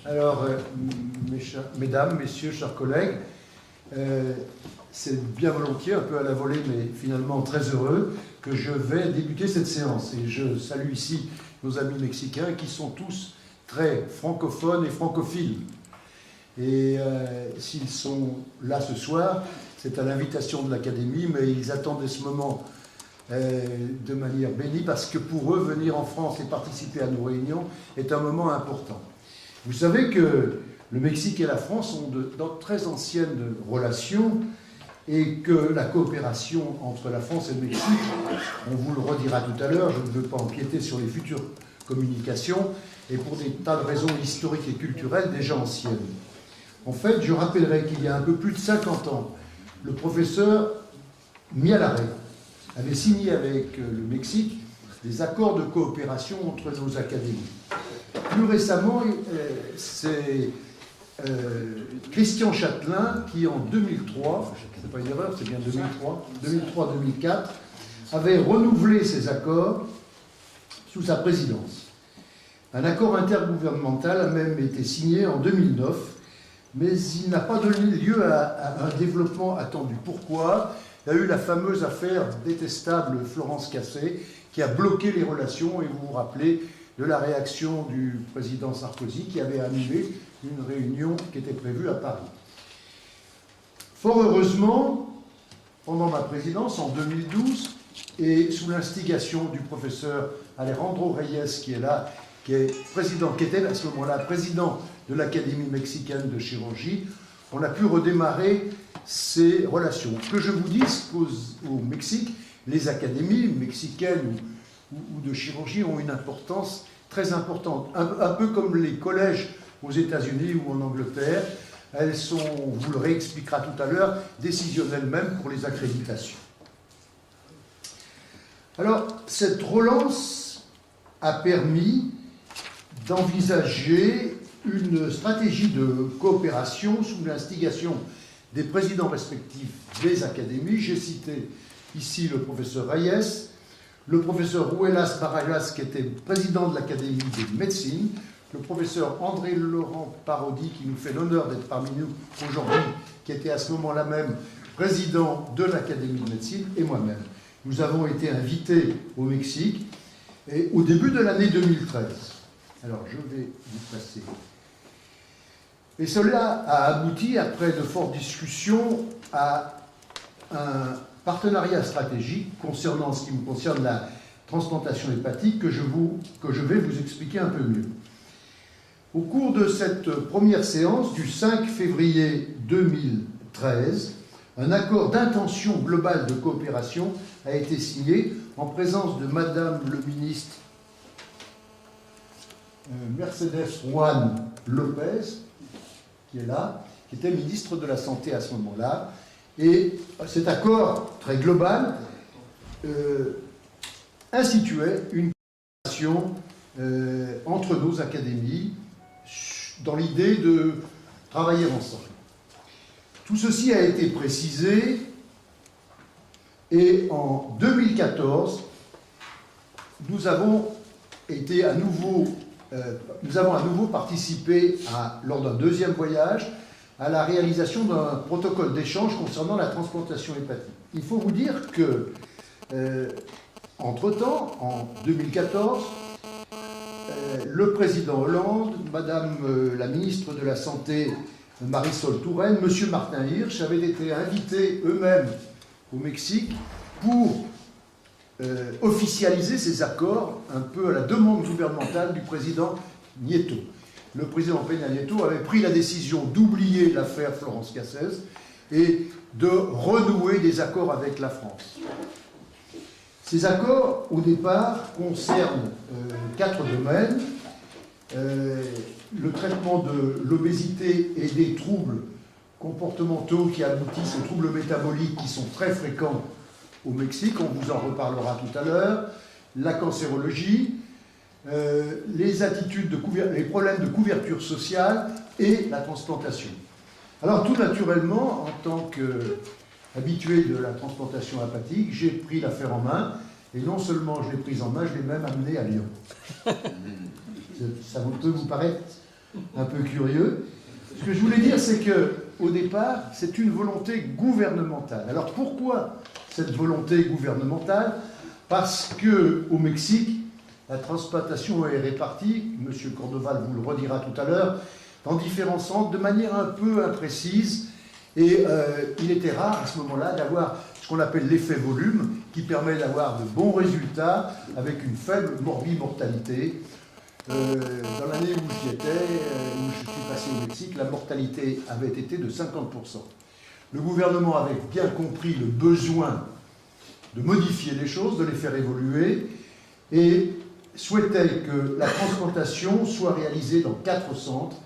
Alors, mesdames, messieurs, chers collègues, c'est bien volontiers, un peu à la volée, mais finalement très heureux, que je vais débuter cette séance. Et je salue ici nos amis mexicains qui sont tous très francophones et francophiles. Et s'ils sont là ce soir, c'est à l'invitation de l'Académie, mais ils attendaient ce moment de manière bénie, parce que pour eux, venir en France et participer à nos réunions est un moment important. Vous savez que le Mexique et la France ont de très anciennes relations et que la coopération entre la France et le Mexique, on vous le redira tout à l'heure, je ne veux pas empiéter sur les futures communications, et pour des tas de raisons historiques et culturelles déjà anciennes. En fait, je rappellerai qu'il y a un peu plus de 50 ans, le professeur Mialaré avait signé avec le Mexique des accords de coopération entre nos académies. Plus récemment, c'est Christian Châtelain qui, en 2003, c'est pas une erreur, c'est bien 2003-2004, avait renouvelé ces accords sous sa présidence. Un accord intergouvernemental a même été signé en 2009, mais il n'a pas donné lieu à un développement attendu. Pourquoi ? Il y a eu la fameuse affaire détestable Florence Cassé qui a bloqué les relations, et vous vous rappelez de la réaction du président Sarkozy qui avait annulé une réunion qui était prévue à Paris. Fort heureusement, pendant ma présidence en 2012, et sous l'instigation du professeur Alejandro Reyes qui est là, qui était à ce moment-là président de l'Académie mexicaine de chirurgie, on a pu redémarrer ces relations. Que je vous dise qu'au Mexique, les académies mexicaines ou de chirurgie ont une importance très importante. Un peu comme les collèges aux États-Unis ou en Angleterre, elles sont, on vous le réexpliquera tout à l'heure, décisionnelles même pour les accréditations. Alors, cette relance a permis d'envisager une stratégie de coopération sous l'instigation des présidents respectifs des académies. J'ai cité ici le professeur Reyes, le professeur Ruelas Barajas, qui était président de l'Académie de médecine, le professeur André Laurent Parodi, qui nous fait l'honneur d'être parmi nous aujourd'hui, qui était à ce moment-là même président de l'Académie de médecine, et moi-même. Nous avons été invités au Mexique et au début de l'année 2013. Alors, je vais vous passer. Et cela a abouti, après de fortes discussions, à un partenariat stratégique concernant ce qui me concerne la transplantation hépatique que je vais vous expliquer un peu mieux. Au cours de cette première séance du 5 février 2013, un accord d'intention globale de coopération a été signé en présence de Madame le ministre Mercedes Juan Lopez, qui est là, qui était ministre de la Santé à ce moment-là. Et cet accord très global instituait une coopération entre nos académies dans l'idée de travailler ensemble. Tout ceci a été précisé et en 2014, nous avons à nouveau participé lors d'un deuxième voyage à la réalisation d'un protocole d'échange concernant la transplantation hépatique. Il faut vous dire que, entre-temps, en 2014, le président Hollande, Madame la ministre de la Santé, Marisol Touraine, Monsieur Martin Hirsch avaient été invités eux-mêmes au Mexique pour officialiser ces accords un peu à la demande gouvernementale du président Nieto. Le président Peña Nieto avait pris la décision d'oublier l'affaire Florence Cassés et de renouer des accords avec la France. Ces accords, au départ, concernent 4 domaines. Le traitement de l'obésité et des troubles comportementaux qui aboutissent aux troubles métaboliques qui sont très fréquents au Mexique, on vous en reparlera tout à l'heure, la cancérologie, les problèmes de couverture sociale et la transplantation. Alors tout naturellement, en tant qu'habitué de la transplantation hépatique, j'ai pris l'affaire en main, et non seulement je l'ai prise en main, je l'ai même amenée à Lyon. Ça peut vous paraître un peu curieux. Ce que je voulais dire, c'est qu'au départ, c'est une volonté gouvernementale. Alors pourquoi cette volonté gouvernementale? Parce qu'au Mexique, la transplantation est répartie, M. Cordoval vous le redira tout à l'heure, dans différents centres de manière un peu imprécise. Et il était rare à ce moment-là d'avoir ce qu'on appelle l'effet volume, qui permet d'avoir de bons résultats avec une faible morbimortalité. Dans l'année où j'y étais, où je suis passé au Mexique, la mortalité avait été de 50%. Le gouvernement avait bien compris le besoin de modifier les choses, de les faire évoluer, et souhaitait que la transplantation soit réalisée dans 4 centres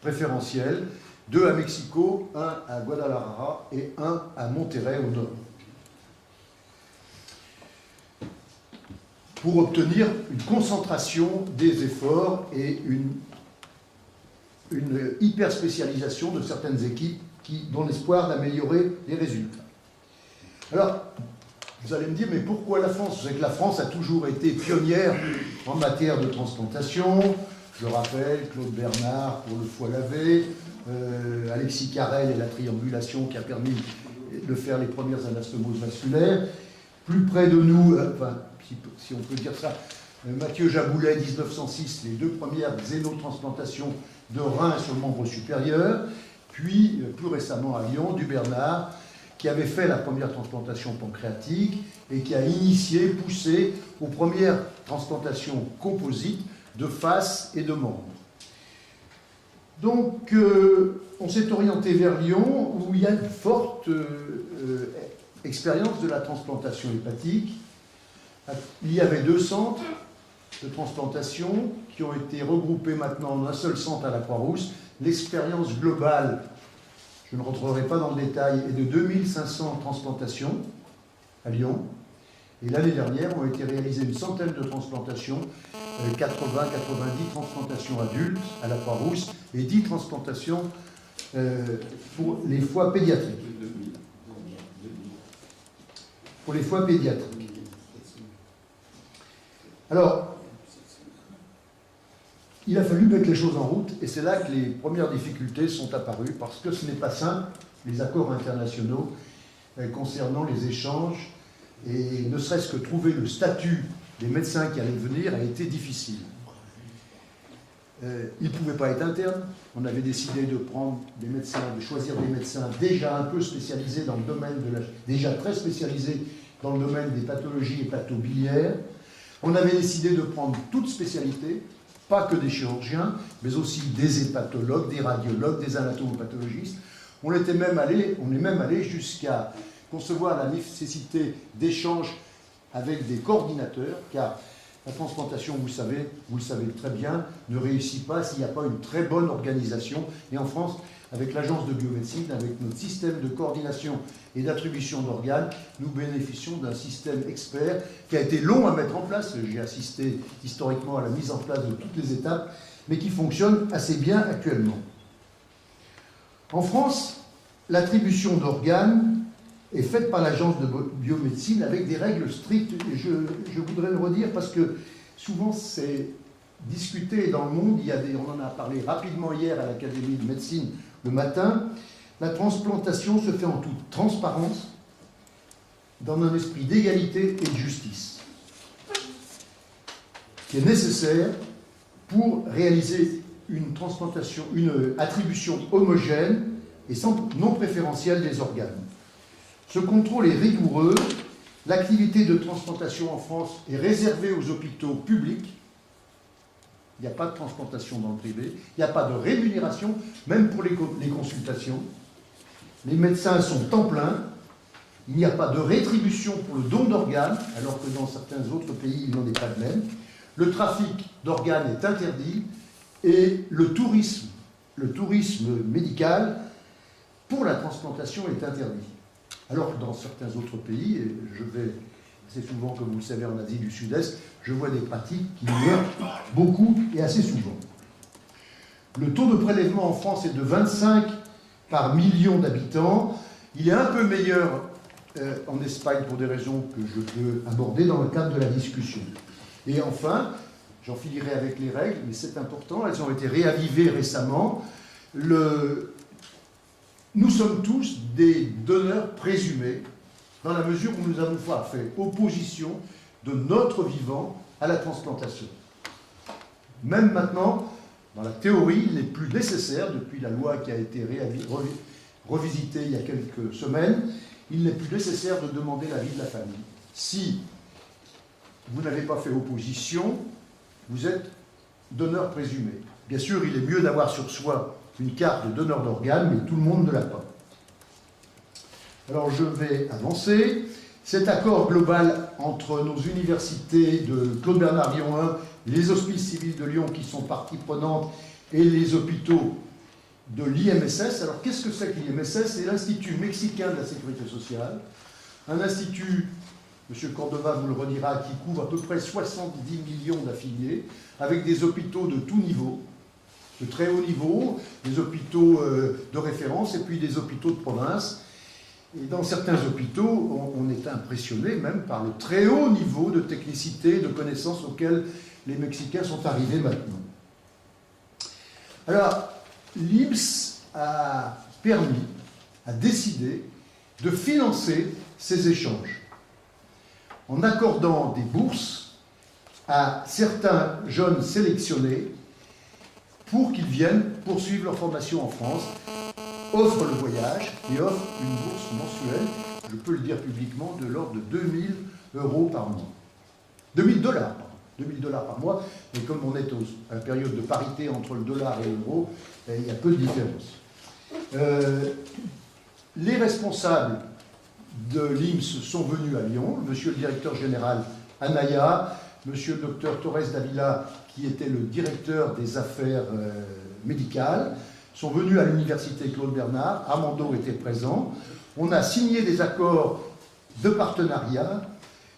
préférentiels, 2 à Mexico, 1 à Guadalajara et 1 à Monterrey au nord. Pour obtenir une concentration des efforts et une hyper-spécialisation de certaines équipes dans l'espoir d'améliorer les résultats. Alors, vous allez me dire, mais pourquoi la France? Vous savez que la France a toujours été pionnière en matière de transplantation. Je rappelle Claude Bernard pour le foie lavé, Alexis Carrel et la triangulation qui a permis de faire les premières anastomoses vasculaires. Plus près de nous, enfin, si on peut dire ça, Mathieu Jaboulet, 1906, les 2 premières xénotransplantations de reins sur le membre supérieur, puis plus récemment à Lyon, du Bernard, qui avait fait la première transplantation pancréatique et qui a initié, poussé aux premières transplantations composites de face et de membres. Donc, on s'est orienté vers Lyon, où il y a une forte expérience de la transplantation hépatique. Il y avait 2 centres de transplantation qui ont été regroupés maintenant en un seul centre à la Croix-Rousse. L'expérience globale, je ne rentrerai pas dans le détail, est de 2500 transplantations à Lyon. Et l'année dernière ont été réalisées une centaine de transplantations, 80-90 transplantations adultes à la Croix-Rousse et 10 transplantations pour les foies pédiatriques. Pour les foies pédiatriques. Alors, il a fallu mettre les choses en route, et c'est là que les premières difficultés sont apparues, parce que ce n'est pas simple, les accords internationaux concernant les échanges, et ne serait-ce que trouver le statut des médecins qui allaient venir a été difficile. Ils ne pouvaient pas être internes. On avait décidé de prendre des médecins, de choisir des médecins déjà un peu spécialisés dans le domaine de déjà très spécialisés dans le domaine des pathologies hépatobiliaires. On avait décidé de prendre toutes spécialités, pas que des chirurgiens, mais aussi des hépatologues, des radiologues, des anatomopathologistes. On est même allé jusqu'à concevoir la nécessité d'échanges avec des coordinateurs, car la transplantation, vous le savez très bien, ne réussit pas s'il n'y a pas une très bonne organisation. Et en France, avec l'Agence de biomédecine, avec notre système de coordination et d'attribution d'organes, nous bénéficions d'un système expert qui a été long à mettre en place. J'ai assisté historiquement à la mise en place de toutes les étapes, mais qui fonctionne assez bien actuellement. En France, l'attribution d'organes est faite par l'Agence de biomédecine avec des règles strictes. Et je voudrais le redire parce que souvent c'est discuté dans le monde. On en a parlé rapidement hier à l'Académie de médecine le matin. La transplantation se fait en toute transparence, dans un esprit d'égalité et de justice, qui est nécessaire pour réaliser une transplantation, une attribution homogène et non préférentielle des organes. Ce contrôle est rigoureux. L'activité de transplantation en France est réservée aux hôpitaux publics. Il n'y a pas de transplantation dans le privé. Il n'y a pas de rémunération, même pour les consultations. Les médecins sont temps plein. Il n'y a pas de rétribution pour le don d'organes, alors que dans certains autres pays, il n'en est pas de même. Le trafic d'organes est interdit et le tourisme médical pour la transplantation est interdit. Alors que dans certains autres pays, et je vais assez souvent, comme vous le savez, en Asie du Sud-Est, je vois des pratiques qui meurent beaucoup et assez souvent. Le taux de prélèvement en France est de 25 par million d'habitants. Il est un peu meilleur en Espagne pour des raisons que je peux aborder dans le cadre de la discussion. Et enfin, j'en finirai avec les règles, mais c'est important, elles ont été réavivées récemment. Nous sommes tous des donneurs présumés, dans la mesure où nous n'avons pas fait opposition de notre vivant à la transplantation. Même maintenant, dans la théorie, il n'est plus nécessaire, depuis la loi qui a été revisitée il y a quelques semaines, il n'est plus nécessaire de demander l'avis de la famille. Si vous n'avez pas fait opposition, vous êtes donneur présumé. Bien sûr, il est mieux d'avoir sur soi une carte de donneur d'organes, mais tout le monde ne l'a pas. Alors je vais avancer. Cet accord global entre nos universités de Claude Bernard Lyon 1, les hospices civils de Lyon qui sont partie prenante et les hôpitaux de l'IMSS. Alors qu'est-ce que c'est que l'IMSS? C'est l'Institut mexicain de la sécurité sociale, un institut, M. Cordova vous le redira, qui couvre à peu près 70 millions d'affiliés, avec des hôpitaux de tout niveau, de très haut niveau, des hôpitaux de référence et puis des hôpitaux de province. Et dans certains hôpitaux, on est impressionné même par le très haut niveau de technicité, de connaissances auxquelles les Mexicains sont arrivés maintenant. Alors, l'IMSS a décidé de financer ces échanges en accordant des bourses à certains jeunes sélectionnés pour qu'ils viennent poursuivre leur formation en France, offre le voyage et offre une bourse mensuelle, je peux le dire publiquement, de l'ordre de 2000 € par mois. 2000 $, pardon. 2000 $ par mois, mais comme on est à la période de parité entre le dollar et l'euro, il y a peu de différence. Les responsables de l'IMSS sont venus à Lyon, monsieur le directeur général Anaya, monsieur le docteur Torres Davila, qui était le directeur des affaires médicales, sont venus à l'université Claude Bernard, Armando était présent, on a signé des accords de partenariat,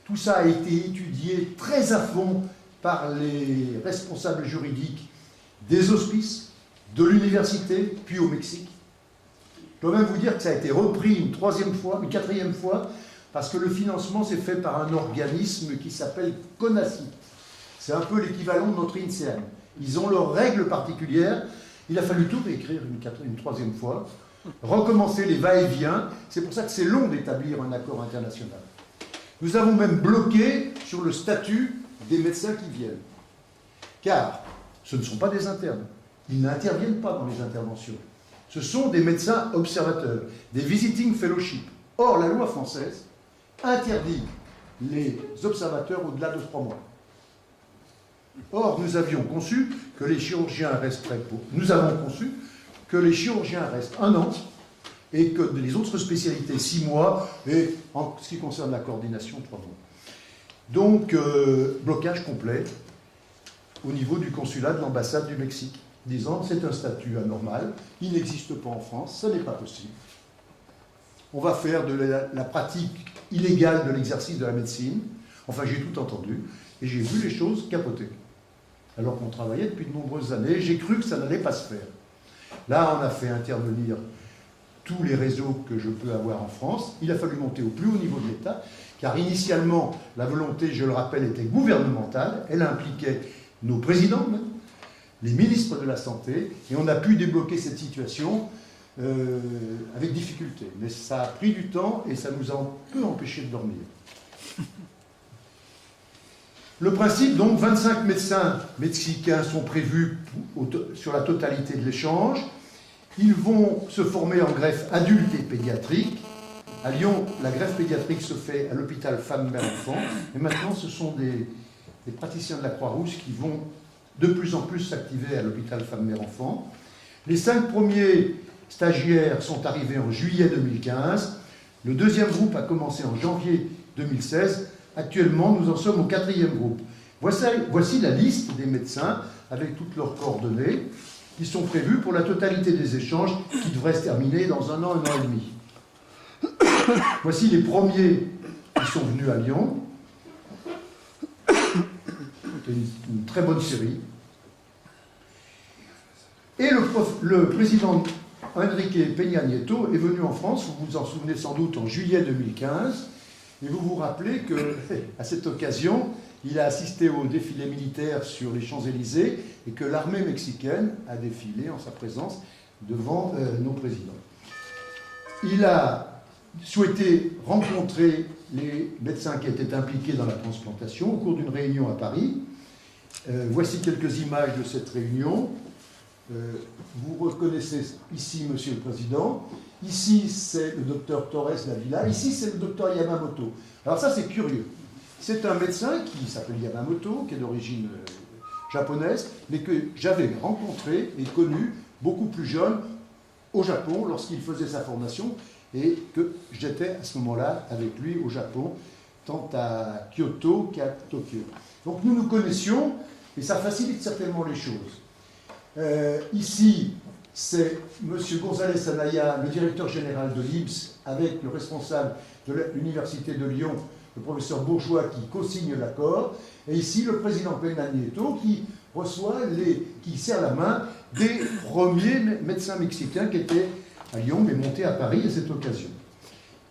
tout ça a été étudié très à fond par les responsables juridiques des hospices, de l'université, puis au Mexique. Je dois même vous dire que ça a été repris une quatrième fois, parce que le financement s'est fait par un organisme qui s'appelle CONACYT. C'est un peu l'équivalent de notre INSERM. Ils ont leurs règles particulières. Il a fallu tout réécrire une troisième fois, recommencer les va-et-vient. C'est pour ça que c'est long d'établir un accord international. Nous avons même bloqué sur le statut des médecins qui viennent. Car ce ne sont pas des internes. Ils n'interviennent pas dans les interventions. Ce sont des médecins observateurs, des visiting fellowships. Or, la loi française interdit les observateurs au-delà de 3 mois. Or, nous avions conçu que les chirurgiens resteraient Nous avons conçu que les chirurgiens restent 1 an et que les autres spécialités 6 mois et, en ce qui concerne la coordination, 3 mois. Donc, blocage complet au niveau du consulat de l'ambassade du Mexique, disant c'est un statut anormal, il n'existe pas en France, ce n'est pas possible. On va faire de la pratique illégale de l'exercice de la médecine. Enfin, j'ai tout entendu et j'ai vu les choses capoter. Alors qu'on travaillait depuis de nombreuses années, j'ai cru que ça n'allait pas se faire. Là, on a fait intervenir tous les réseaux que je peux avoir en France. Il a fallu monter au plus haut niveau de l'État, car initialement, la volonté, je le rappelle, était gouvernementale. Elle impliquait nos présidents, même, les ministres de la Santé, et on a pu débloquer cette situation avec difficulté. Mais ça a pris du temps et ça nous a un peu empêché de dormir. Le principe, donc, 25 médecins mexicains sont prévus sur la totalité de l'échange. Ils vont se former en greffe adulte et pédiatrique. À Lyon, la greffe pédiatrique se fait à l'hôpital Femmes-Mères-Enfants. Et maintenant, ce sont des praticiens de la Croix-Rouge qui vont de plus en plus s'activer à l'hôpital Femmes-Mères-Enfants. Les 5 premiers stagiaires sont arrivés en juillet 2015. Le deuxième groupe a commencé en janvier 2016. Actuellement, nous en sommes au 4e groupe. Voici la liste des médecins avec toutes leurs coordonnées qui sont prévus pour la totalité des échanges qui devraient se terminer dans 1 an, 1 an et demi. Voici les premiers qui sont venus à Lyon. C'est une très bonne série. Et le président Enrique Peña Nieto est venu en France, vous vous en souvenez sans doute, en juillet 2015. Et vous vous rappelez qu'à cette occasion, il a assisté au défilé militaire sur les Champs-Élysées et que l'armée mexicaine a défilé en sa présence devant nos présidents. Il a souhaité rencontrer les médecins qui étaient impliqués dans la transplantation au cours d'une réunion à Paris. Voici quelques images de cette réunion. Vous reconnaissez ici, Monsieur le Président. Ici, c'est le docteur Torres Davila. Ici, c'est le docteur Yamamoto. Alors ça, c'est curieux. C'est un médecin qui s'appelle Yamamoto, qui est d'origine japonaise, mais que j'avais rencontré et connu beaucoup plus jeune au Japon lorsqu'il faisait sa formation et que j'étais à ce moment-là avec lui au Japon, tant à Kyoto qu'à Tokyo. Donc nous nous connaissions et ça facilite certainement les choses. Ici, c'est M. González Anaya, le directeur général de l'IMSS, avec le responsable de l'Université de Lyon, le professeur Bourgeois, qui co-signe l'accord. Et ici, le président Peña Nieto, qui qui serre la main des premiers médecins mexicains qui étaient à Lyon, mais montés à Paris à cette occasion.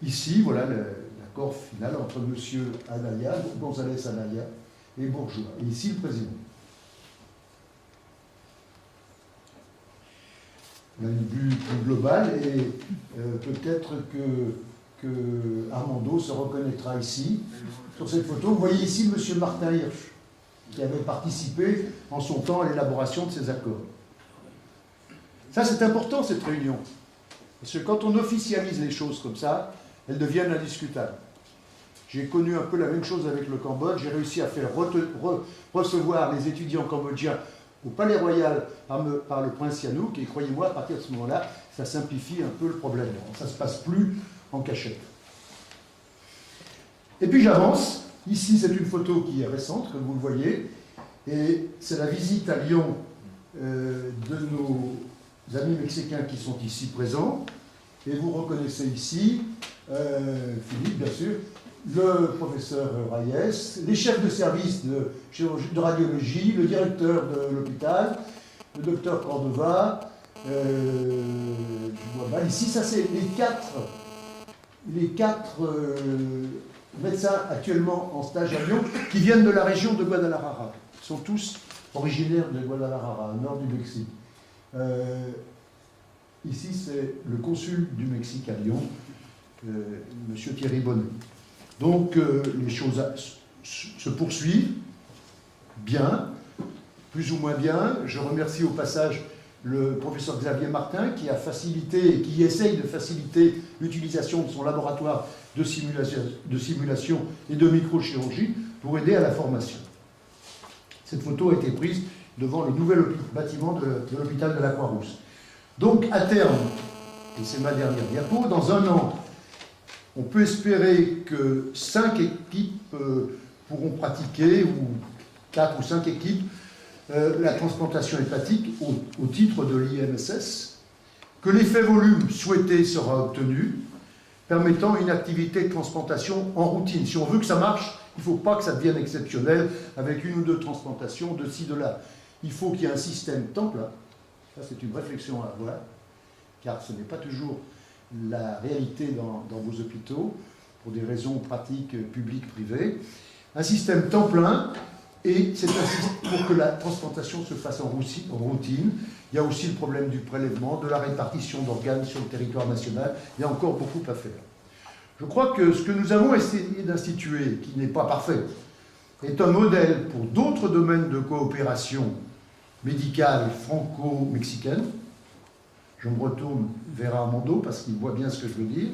Ici, voilà l'accord final entre M. Anaya, González Anaya et Bourgeois. Et ici, le président. On a une vue plus globale et peut-être que Armando se reconnaîtra ici. Sur cette photo, vous voyez ici M. Martin Hirsch, qui avait participé en son temps à l'élaboration de ces accords. Ça, c'est important, cette réunion. Parce que quand on officialise les choses comme ça, elles deviennent indiscutables. J'ai connu un peu la même chose avec le Cambodge. J'ai réussi à faire recevoir les étudiants cambodgiens au Palais Royal par le prince Sihanouk, et croyez-moi, à partir de ce moment-là, ça simplifie un peu le problème. Ça ne se passe plus en cachette. Et puis j'avance. Ici, c'est une photo qui est récente, comme vous le voyez, et c'est la visite à Lyon de nos amis mexicains qui sont ici présents. Et vous reconnaissez ici, Philippe, bien sûr, le professeur Reyes, les chefs de service de radiologie, le directeur de l'hôpital, le docteur Cordova, je vois mal. Ici, ça c'est les quatre médecins actuellement en stage à Lyon qui viennent de la région de Guadalajara. Ils sont tous originaires de Guadalajara, au nord du Mexique. Ici, c'est le consul du Mexique à Lyon, M. Thierry Bonnet. Donc, les choses se poursuivent bien, plus ou moins bien. Je remercie au passage le professeur Xavier Martin qui a facilité et qui essaye de faciliter l'utilisation de son laboratoire de simulation et de microchirurgie pour aider à la formation. Cette photo a été prise devant le nouvel bâtiment de l'hôpital de la Croix-Rousse. Donc, à terme, et c'est ma dernière diapo, dans un an, on peut espérer que 5 équipes pourront pratiquer, ou 4 ou 5 équipes, la transplantation hépatique au titre de l'IMSS, que l'effet volume souhaité sera obtenu, permettant une activité de transplantation en routine. Si on veut que ça marche, il ne faut pas que ça devienne exceptionnel avec 1 ou 2 transplantations de ci, de là. Il faut qu'il y ait un système temps plein. Ça, c'est une réflexion à avoir, car ce n'est pas toujours la réalité dans vos hôpitaux, pour des raisons pratiques, publiques, privées. Un système temps plein, et c'est pour que la transplantation se fasse en routine. Il y a aussi le problème du prélèvement, de la répartition d'organes sur le territoire national. Il y a encore beaucoup à faire. Je crois que ce que nous avons essayé d'instituer, qui n'est pas parfait, est un modèle pour d'autres domaines de coopération médicale franco-mexicaine. Je me retourne vers Armando parce qu'il voit bien ce que je veux dire,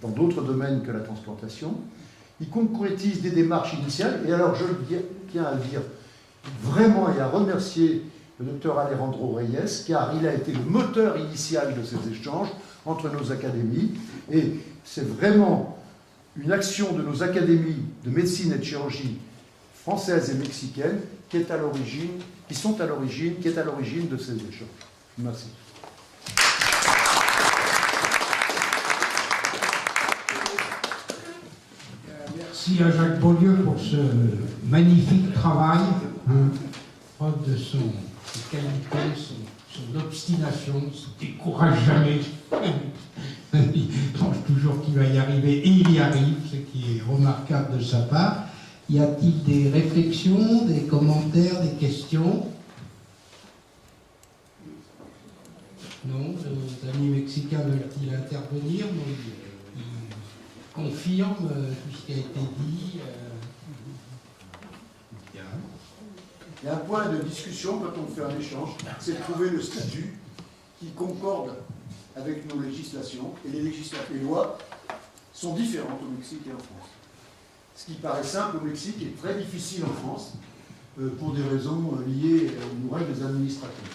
dans d'autres domaines que la transplantation. Il concrétise des démarches initiales, et alors je tiens à le dire vraiment et à remercier le docteur Alejandro Reyes, car il a été le moteur initial de ces échanges entre nos académies, et c'est vraiment une action de nos académies de médecine et de chirurgie françaises et mexicaines qui est à l'origine de ces échanges. Merci. Merci à Jacques Beaulieu pour ce magnifique travail, preuve de ses qualités, son obstination, ne se décourage jamais. Il pense toujours qu'il va y arriver, et il y arrive, ce qui est remarquable de sa part. Y a-t-il des réflexions, des commentaires, des questions? Non, les amis mexicains veulent-ils intervenir? Non, ils confirment tout ce qui a été dit. Bien. Il y a un point de discussion quand on fait un échange, c'est de trouver le statut qui concorde avec nos législations. Et les lois sont différentes au Mexique et en France. Ce qui paraît simple au Mexique est très difficile en France pour des raisons liées aux règles administratives.